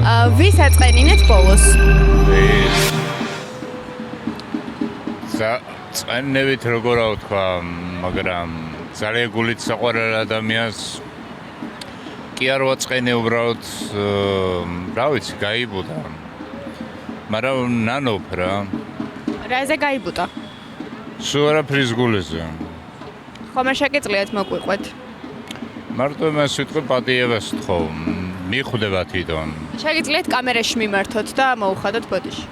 ვის აწყენინეთ ბოლოს? წენებით როგორ ვთქვა, მაგრამ ძალიან გულით საყვარელ ადამიანს კი არ ვაწყენე უბრალოდ, რა ვიცი, გაიბუდა. მაგრამ ნანობ რა. რაზე გაიბუდა? სულ არაფრის გულზე. ხომ არ შეგიძლიათ მოგვიყვეთ? მარტო იმას ვიტყვი პატიებას თხოვ, მიხვდება თვითონ. შეგიძლიათ კამერაში მიმართოთ და მოუხადოთ ბოდიში.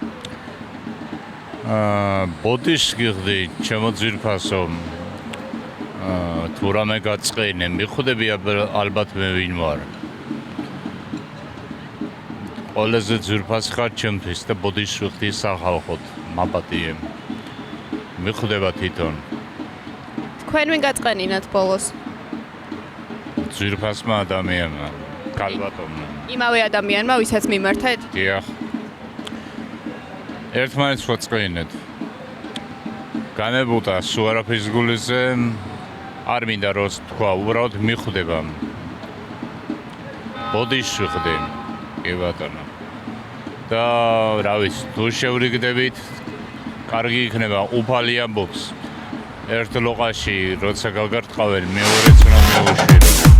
ბოდიშს გიხდი, ჩემო ძვირფასო. თუ რამე გაწყენე, მიხვდები ალბათ მე ვინ ვარ. ყველაზე ძვირფასი ხარ ჩემთვის და ბოდიშს ვიხდი სახალხოდ, მაპატიე. მიხვდება თვითონ. თქვენ ვინ გაწყენინათ ბოლოს? ძვირფასმა ადამიანმა, კალბატონმა. იმავე ადამიანმა, ვისაც მიმართეთ? დიახ. ერთმანეთს ვაწყენეთ. განებუტა სულ არაფრის გულზე, არ მინდა რომ თქვა, უბრალოდ მიხვდება. ბოდიშს ვიხდი, კი ბატონო. და რა ვიცი, თუ შევრიგდებით, კარგი იქნება, უფალი ამბობს. ერთ ლოყაში, როცა გაგარტყავენ, მეორეც უნდა მეუშვირო.